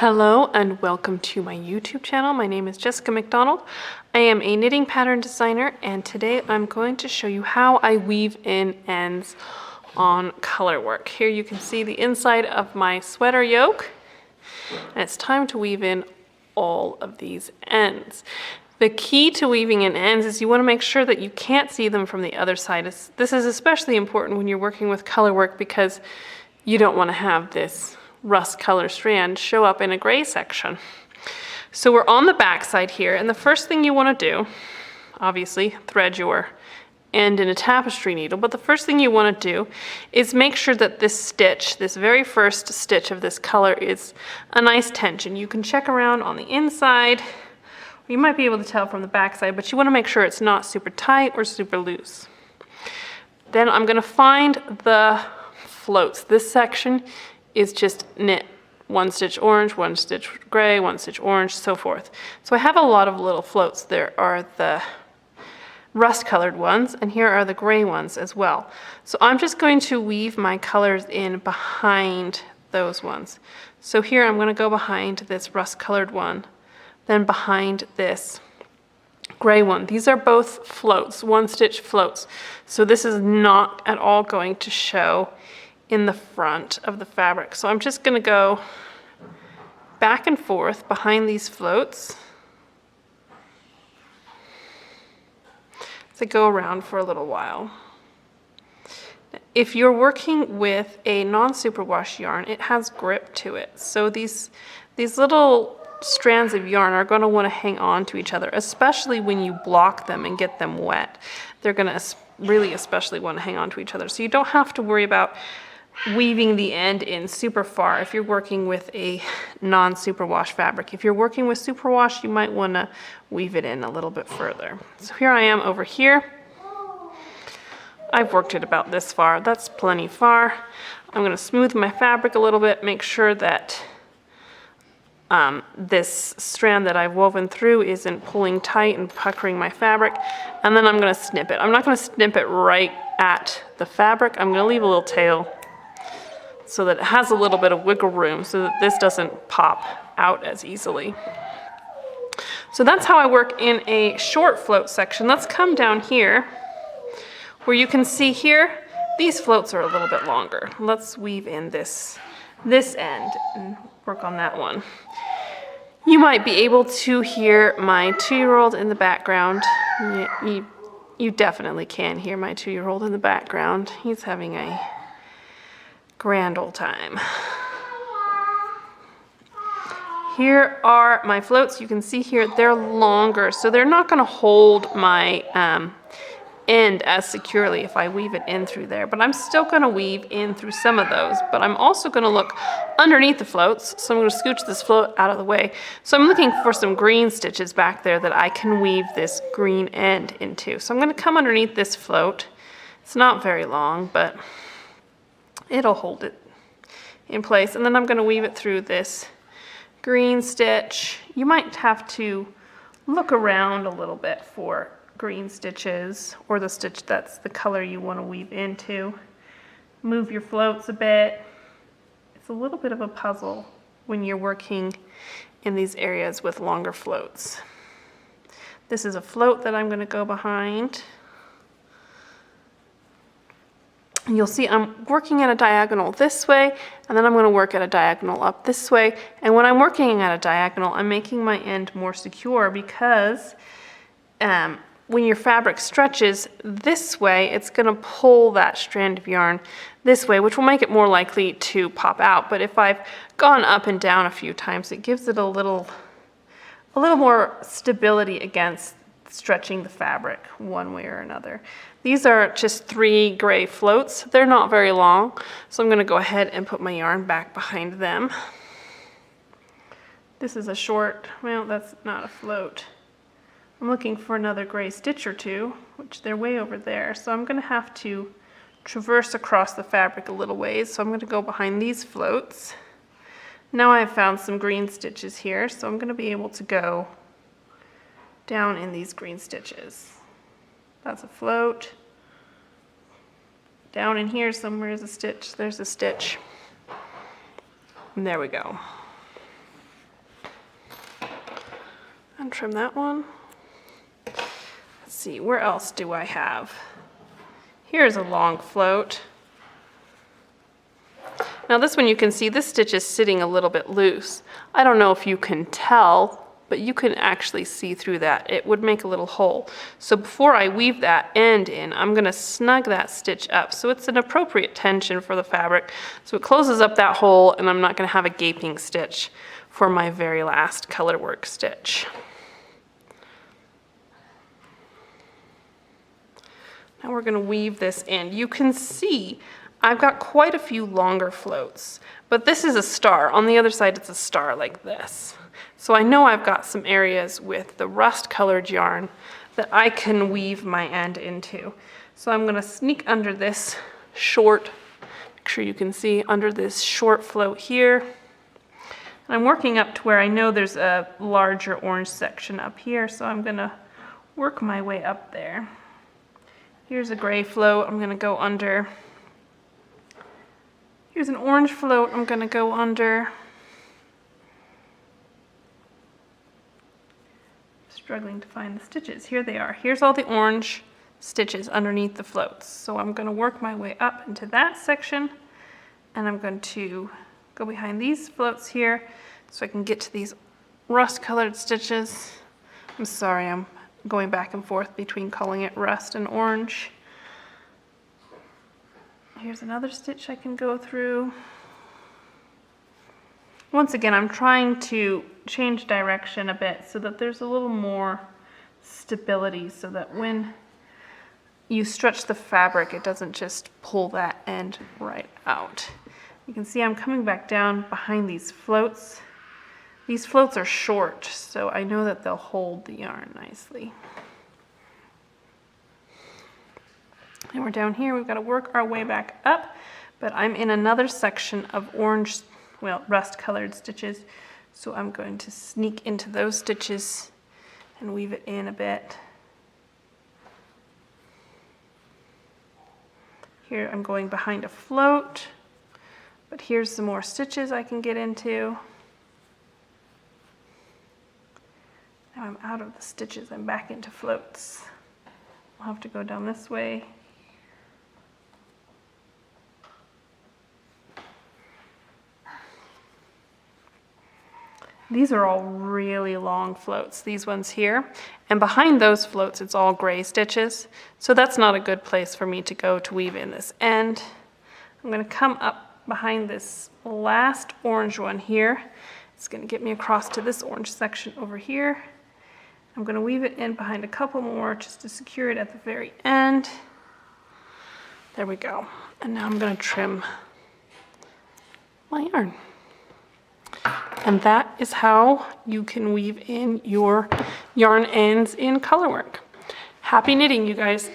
Hello and welcome to my YouTube channel. My name is Jessica McDonald. I am a knitting pattern designer, and today I'm going to show you how I weave in ends on color work. Here you can see the inside of my sweater yoke, and it's time to weave in all of these ends. The key to weaving in ends is you want to make sure that you can't see them from the other side. This is especially important when you're working with color work because you don't want to have this rust color strand show up in a gray section. So we're on the back side here, and the first thing you want to do, obviously thread your end in a tapestry needle, but the first thing you want to do is make sure that this stitch, this very first stitch of this color, is a nice tension. You can check around on the inside. You might be able to tell from the back side, but you want to make sure it's not super tight or super loose. Then I'm going to find the floats. This section is just knit one stitch orange, one stitch gray, one stitch orange, so forth. So I have a lot of little floats. There are the rust colored ones, and here are the gray ones as well. So I'm just going to weave my colors in behind those ones. So here I'm going to go behind this rust colored one, then behind this gray one. These are both floats, one stitch floats. So this is not at all going to show in the front of the fabric. So I'm just going to go back and forth behind these floats as I go around for a little while. If you're working with a non-superwash yarn, it has grip to it. So these little strands of yarn are going to want to hang on to each other, especially when you block them and get them wet. They're going to really especially want to hang on to each other. So you don't have to worry about weaving the end in super far if you're working with a non-superwash fabric. If you're working with superwash, you might want to weave it in a little bit further. So here I am over here. I've worked it about this far. That's plenty far. I'm going to smooth my fabric a little bit, make sure that this strand that I've woven through isn't pulling tight and puckering my fabric, and then I'm going to snip it. I'm not going to snip it right at the fabric. I'm going to leave a little tail so that it has a little bit of wiggle room so that this doesn't pop out as easily. So that's how I work in a short float section. Let's come down here where you can see here these floats are a little bit longer. Let's weave in this end and work on that one. You might be able to hear my 2-year-old in the background. You definitely can hear my 2-year-old in the background. He's having a grand old time. Here are my floats. You can see here they're longer, so they're not going to hold my end as securely if I weave it in through there, but I'm still going to weave in through some of those. But I'm also going to look underneath the floats, so I'm going to scooch this float out of the way. So I'm looking for some green stitches back there that I can weave this green end into. So I'm going to come underneath this float. It's not very long, but it'll hold it in place, and then I'm going to weave it through this green stitch. You might have to look around a little bit for green stitches or the stitch that's the color you want to weave into. Move your floats a bit. It's a little bit of a puzzle when you're working in these areas with longer floats. This is a float that I'm going to go behind. You'll see I'm working at a diagonal this way, and then I'm going to work at a diagonal up this way. And when I'm working at a diagonal, I'm making my end more secure because when your fabric stretches this way, it's going to pull that strand of yarn this way, which will make it more likely to pop out. But if I've gone up and down a few times, it gives it a little more stability against stretching the fabric one way or another. These are just 3 gray floats. They're not very long, so I'm going to go ahead and put my yarn back behind them. This is a short, well, that's not a float. I'm looking for another gray stitch or two, which they're way over there, so I'm going to have to traverse across the fabric a little ways, so I'm going to go behind these floats. Now I've found some green stitches here, so I'm going to be able to go down in these green stitches. That's a float. Down in here somewhere is a stitch. There's a stitch. And there we go. And trim that one. Let's see, where else do I have? Here's a long float. Now this one you can see this stitch is sitting a little bit loose. I don't know if you can tell, but you can actually see through that. It would make a little hole. So before I weave that end in, I'm gonna snug that stitch up so it's an appropriate tension for the fabric. So it closes up that hole and I'm not gonna have a gaping stitch for my very last color work stitch. Now we're gonna weave this in. You can see I've got quite a few longer floats, but this is a star. On the other side, it's a star like this. So I know I've got some areas with the rust colored yarn that I can weave my end into. So I'm gonna sneak under this short, make sure you can see, under this short float here. And I'm working up to where I know there's a larger orange section up here, so I'm gonna work my way up there. Here's a gray float, I'm gonna go under. Here's an orange float, I'm gonna go under. Struggling to find the stitches. Here they are. Here's all the orange stitches underneath the floats. So I'm gonna work my way up into that section and I'm going to go behind these floats here so I can get to these rust colored stitches. I'm sorry, I'm going back and forth between calling it rust and orange. Here's another stitch I can go through. Once again, I'm trying to change direction a bit so that there's a little more stability so that when you stretch the fabric, it doesn't just pull that end right out. You can see I'm coming back down behind these floats. These floats are short, so I know that they'll hold the yarn nicely. And we're down here, we've got to work our way back up, but I'm in another section of orange, well, rust colored stitches. So I'm going to sneak into those stitches and weave it in a bit. Here I'm going behind a float, but here's some more stitches I can get into. Now I'm out of the stitches, I'm back into floats. I'll have to go down this way. These are all really long floats, these ones here. And behind those floats, it's all gray stitches. So that's not a good place for me to go to weave in this end. I'm gonna come up behind this last orange one here. It's gonna get me across to this orange section over here. I'm gonna weave it in behind a couple more just to secure it at the very end. There we go. And now I'm gonna trim my yarn. And that is how you can weave in your yarn ends in colorwork. Happy knitting, you guys.